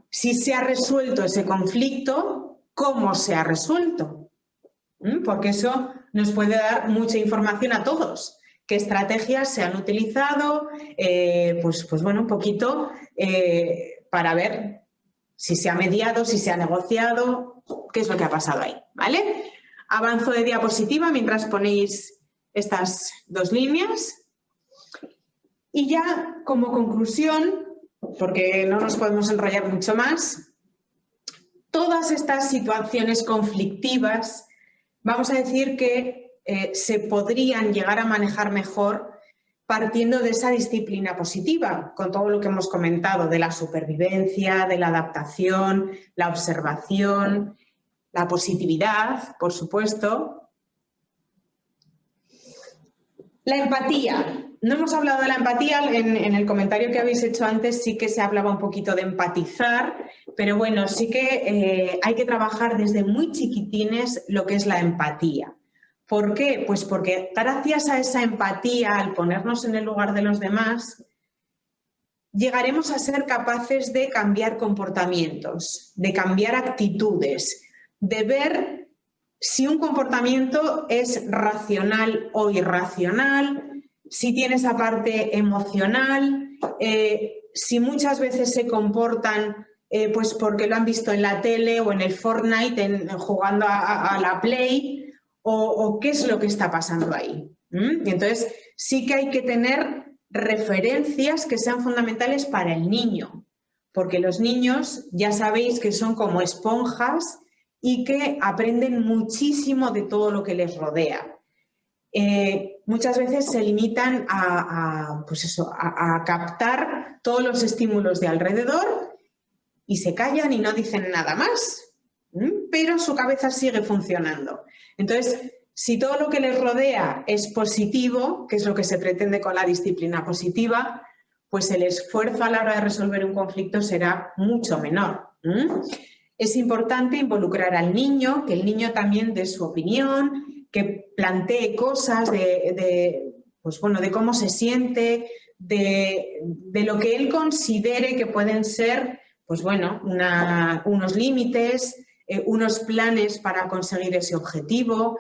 si se ha resuelto ese conflicto, ¿cómo se ha resuelto? Porque eso nos puede dar mucha información a todos. ¿Qué estrategias se han utilizado? Pues bueno, un poquito para ver si se ha mediado, si se ha negociado, qué es lo que ha pasado ahí, ¿vale? Avanzo de diapositiva mientras ponéis estas dos líneas. Y ya como conclusión, porque no nos podemos enrollar mucho más, todas estas situaciones conflictivas, vamos a decir que se podrían llegar a manejar mejor partiendo de esa disciplina positiva, con todo lo que hemos comentado de la supervivencia, de la adaptación, la observación, la positividad, por supuesto. La empatía. No hemos hablado de la empatía, en el comentario que habéis hecho antes sí que se hablaba un poquito de empatizar, pero bueno, sí que hay que trabajar desde muy chiquitines lo que es la empatía. ¿Por qué? Pues porque gracias a esa empatía, al ponernos en el lugar de los demás, llegaremos a ser capaces de cambiar comportamientos, de cambiar actitudes, de ver si un comportamiento es racional o irracional, si tiene esa parte emocional, si muchas veces se comportan pues porque lo han visto en la tele o en el Fortnite, jugando a la Play, o qué es lo que está pasando ahí. Y entonces sí que hay que tener referencias que sean fundamentales para el niño, porque los niños ya sabéis que son como esponjas y que aprenden muchísimo de todo lo que les rodea. Muchas veces se limitan a captar todos los estímulos de alrededor y se callan y no dicen nada más, pero su cabeza sigue funcionando. Entonces, si todo lo que les rodea es positivo, que es lo que se pretende con la disciplina positiva, pues el esfuerzo a la hora de resolver un conflicto será mucho menor. Es importante involucrar al niño, que el niño también dé su opinión, que plantee cosas pues bueno, de cómo se siente, de lo que él considere que pueden ser, pues bueno, unos límites, unos planes para conseguir ese objetivo,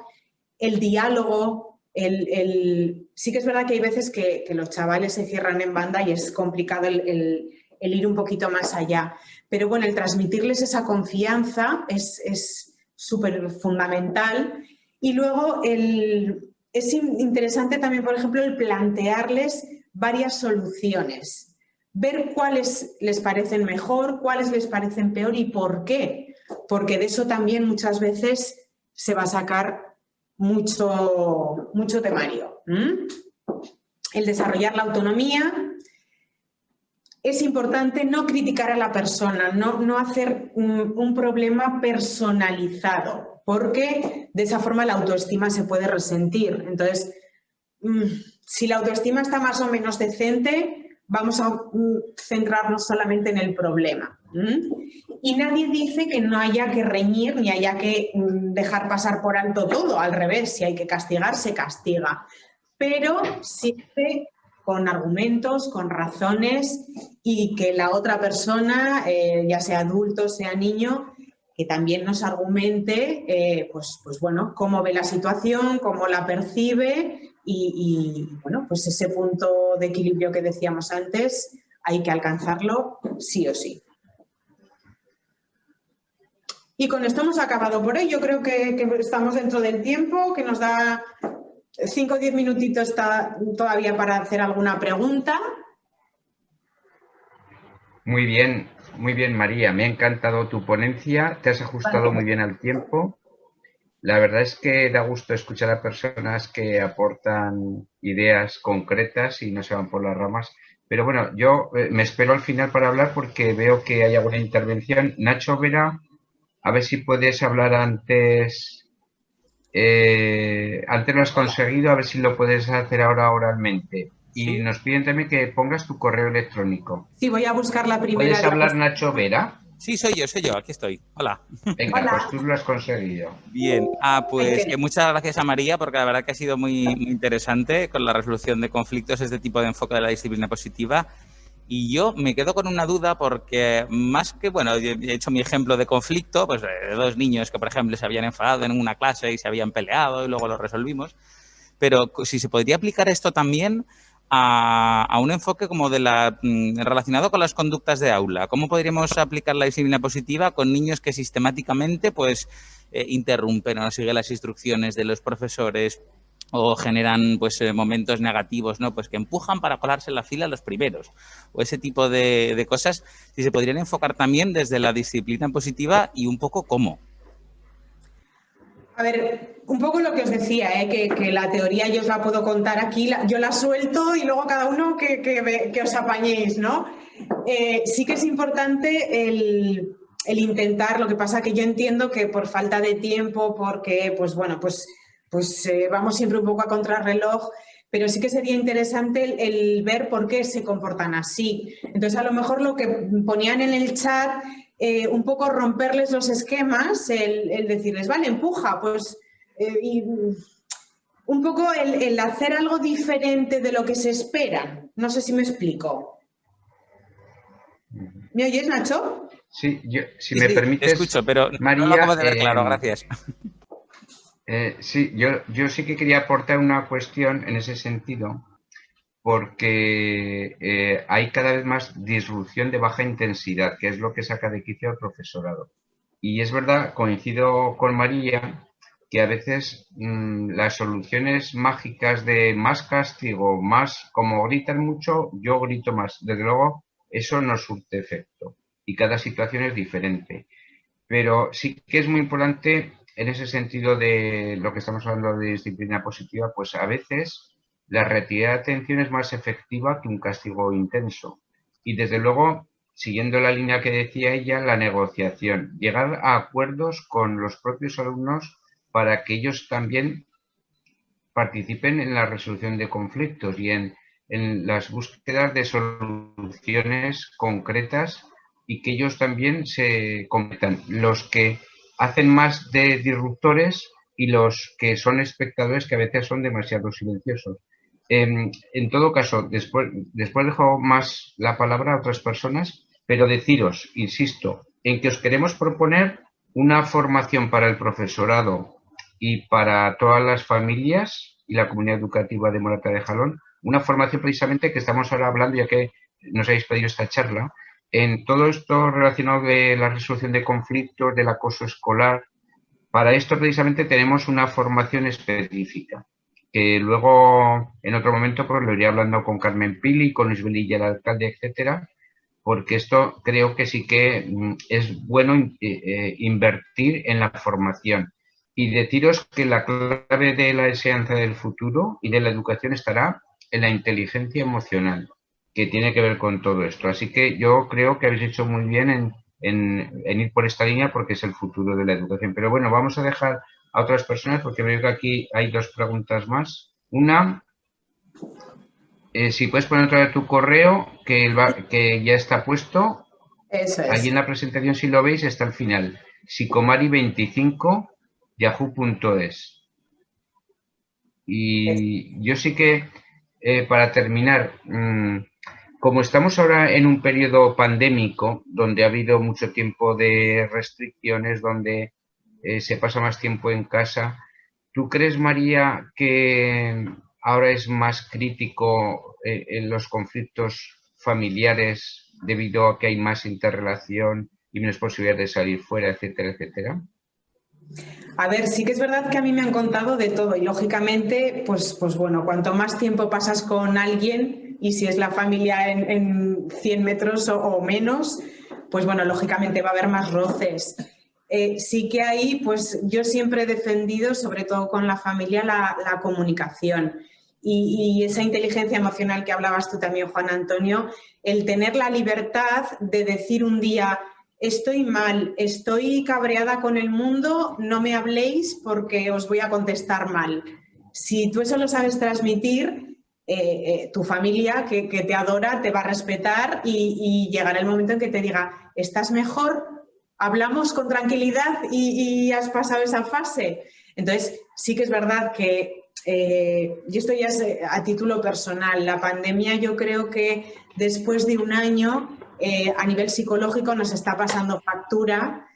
el diálogo. Sí que es verdad que hay veces que los chavales se cierran en banda y es complicado el ir un poquito más allá. Pero bueno, el transmitirles esa confianza es súper fundamental. Y luego es interesante también, por ejemplo, el plantearles varias soluciones. Ver cuáles les parecen mejor, cuáles les parecen peor y por qué. Porque de eso también muchas veces se va a sacar mucho temario. El desarrollar la autonomía. Es importante no criticar a la persona, no hacer un problema personalizado, porque de esa forma la autoestima se puede resentir. Entonces, si la autoestima está más o menos decente, vamos a centrarnos solamente en el problema. Y nadie dice que no haya que reñir ni haya que dejar pasar por alto todo. Al revés, si hay que castigar, se castiga. Pero siempre con argumentos, con razones y que la otra persona, ya sea adulto, sea niño, que también nos argumente, pues bueno, cómo ve la situación, cómo la percibe y bueno, pues ese punto de equilibrio que decíamos antes hay que alcanzarlo sí o sí. Y con esto hemos acabado por hoy. Yo creo que estamos dentro del tiempo, que nos da 5 o 10 minutitos todavía para hacer alguna pregunta. Muy bien, María. Me ha encantado tu ponencia. Te has ajustado muy bien al tiempo. La verdad es que da gusto escuchar a personas que aportan ideas concretas y no se van por las ramas. Pero bueno, yo me espero al final para hablar porque veo que hay alguna intervención. Nacho Vera, a ver si puedes hablar antes. Antes lo has conseguido, a ver si lo puedes hacer ahora oralmente. Y Sí. nos piden también que pongas tu correo electrónico. Sí, voy a buscar la primera. ¿Puedes hablar, Nacho Vera? Sí, soy yo, aquí estoy. Hola. Venga, Hola. pues tú lo has conseguido. Bien, pues muchas gracias a María porque la verdad que ha sido muy interesante con la resolución de conflictos, este tipo de enfoque de la disciplina positiva. Y yo me quedo con una duda porque más que, bueno, he hecho mi ejemplo de conflicto, pues de dos niños que, por ejemplo, se habían enfadado en una clase y se habían peleado y luego lo resolvimos. Pero si se podría aplicar esto también a un enfoque como relacionado con las conductas de aula. ¿Cómo podríamos aplicar la disciplina positiva con niños que sistemáticamente pues interrumpen o no siguen las instrucciones de los profesores o generan pues momentos negativos, ¿no? Pues que empujan para colarse en la fila los primeros o ese tipo de cosas? Si se podrían enfocar también desde la disciplina positiva y un poco cómo. A ver, un poco lo que os decía, que la teoría yo os la puedo contar aquí, yo la suelto y luego cada uno que os apañéis, ¿no? Sí que es importante el intentar, lo que pasa que yo entiendo que por falta de tiempo, porque pues bueno, pues vamos siempre un poco a contrarreloj, pero sí que sería interesante el ver por qué se comportan así. Entonces, a lo mejor lo que ponían en el chat, un poco romperles los esquemas, el decirles, vale, empuja, pues y un poco el hacer algo diferente de lo que se espera. No sé si me explico. ¿Me oyes, Nacho? Sí, si me permites, te escucho, pero María, no lo acabo de ver claro, gracias. Sí, yo sí que quería aportar una cuestión en ese sentido, porque hay cada vez más disrupción de baja intensidad, que es lo que saca de quicio al profesorado. Y es verdad, coincido con María, que a veces las soluciones mágicas de más castigo, más, como gritan mucho, yo grito más. Desde luego, eso no surte efecto. Y cada situación es diferente. Pero sí que es muy importante, en ese sentido de lo que estamos hablando de disciplina positiva, pues a veces la retirada de atención es más efectiva que un castigo intenso. Y desde luego, siguiendo la línea que decía ella, la negociación, llegar a acuerdos con los propios alumnos para que ellos también participen en la resolución de conflictos y en las búsquedas de soluciones concretas y que ellos también se conviertan, los que hacen más de disruptores y los que son espectadores que a veces son demasiado silenciosos. En todo caso, después dejo más la palabra a otras personas, pero deciros, insisto, en que os queremos proponer una formación para el profesorado y para todas las familias y la comunidad educativa de Morata de Jalón, una formación precisamente que estamos ahora hablando, ya que nos habéis pedido esta charla, en todo esto relacionado de la resolución de conflictos, del acoso escolar. Para esto precisamente tenemos una formación específica, que luego en otro momento pues lo iré hablando con Carmen Pili, con Luis Velilla, el alcalde, etcétera, porque esto creo que sí que es bueno invertir en la formación. Y deciros que la clave de la enseñanza del futuro y de la educación estará en la inteligencia emocional, que tiene que ver con todo esto. Así que yo creo que habéis hecho muy bien en ir por esta línea porque es el futuro de la educación. Pero bueno, vamos a dejar a otras personas porque veo que aquí hay dos preguntas más. Una, si puedes poner otra vez tu correo, que ya está puesto. Eso es. Allí en la presentación, si lo veis, está al final. psicomari25yahoo.es. Y yo sí que, para terminar, como estamos ahora en un periodo pandémico, donde ha habido mucho tiempo de restricciones, donde se pasa más tiempo en casa, ¿tú crees, María, que ahora es más crítico en los conflictos familiares debido a que hay más interrelación y menos posibilidad de salir fuera, etcétera, etcétera? A ver, sí que es verdad que a mí me han contado de todo y lógicamente, pues bueno, cuanto más tiempo pasas con alguien y si es la familia en 100 metros o menos, pues bueno, lógicamente va a haber más roces. Sí que ahí, pues yo siempre he defendido, sobre todo con la familia, la comunicación y esa inteligencia emocional que hablabas tú también, Juan Antonio, el tener la libertad de decir un día: estoy mal, estoy cabreada con el mundo, no me habléis porque os voy a contestar mal. Si tú eso lo sabes transmitir, tu familia que te adora te va a respetar y llegará el momento en que te diga: ¿estás mejor? ¿Hablamos con tranquilidad y has pasado esa fase? Entonces, sí que es verdad que, y esto ya es a título personal, la pandemia yo creo que después de un año a nivel psicológico nos está pasando factura,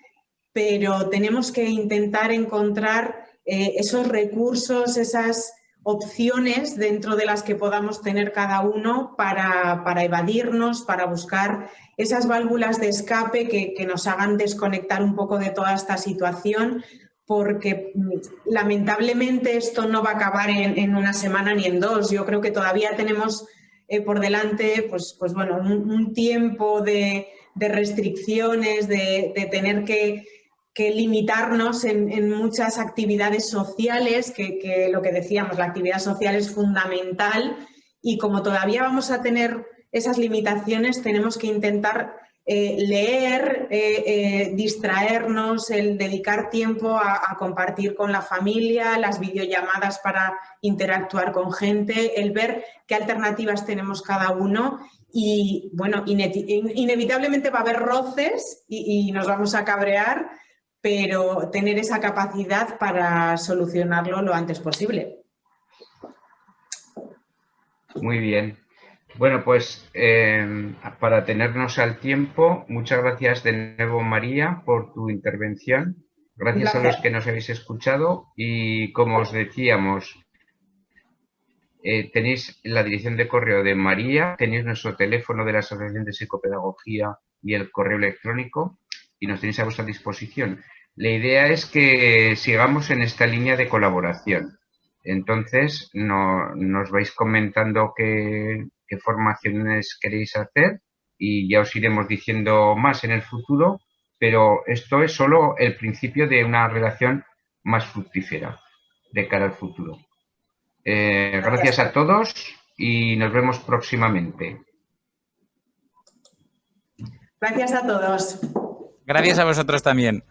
pero tenemos que intentar encontrar esos recursos, esas opciones dentro de las que podamos tener cada uno para evadirnos, para buscar esas válvulas de escape que nos hagan desconectar un poco de toda esta situación, porque lamentablemente esto no va a acabar en una semana ni en dos. Yo creo que todavía tenemos por delante pues bueno, un tiempo de restricciones, de tener que limitarnos en muchas actividades sociales, que lo que decíamos, la actividad social es fundamental y como todavía vamos a tener esas limitaciones, tenemos que intentar leer, distraernos, el dedicar tiempo a compartir con la familia, las videollamadas para interactuar con gente, el ver qué alternativas tenemos cada uno y, bueno, inevitablemente va a haber roces y nos vamos a cabrear, pero tener esa capacidad para solucionarlo lo antes posible. Muy bien. Bueno, pues para tenernos al tiempo, muchas gracias de nuevo, María, por tu intervención. Gracias a los que nos habéis escuchado y, como os decíamos, tenéis la dirección de correo de María, tenéis nuestro teléfono de la Asociación de Psicopedagogía y el correo electrónico y nos tenéis a vuestra disposición. La idea es que sigamos en esta línea de colaboración. Entonces, nos vais comentando qué formaciones queréis hacer y ya os iremos diciendo más en el futuro, pero esto es solo el principio de una relación más fructífera de cara al futuro. Gracias a todos y nos vemos próximamente. Gracias a todos. Gracias a vosotros también.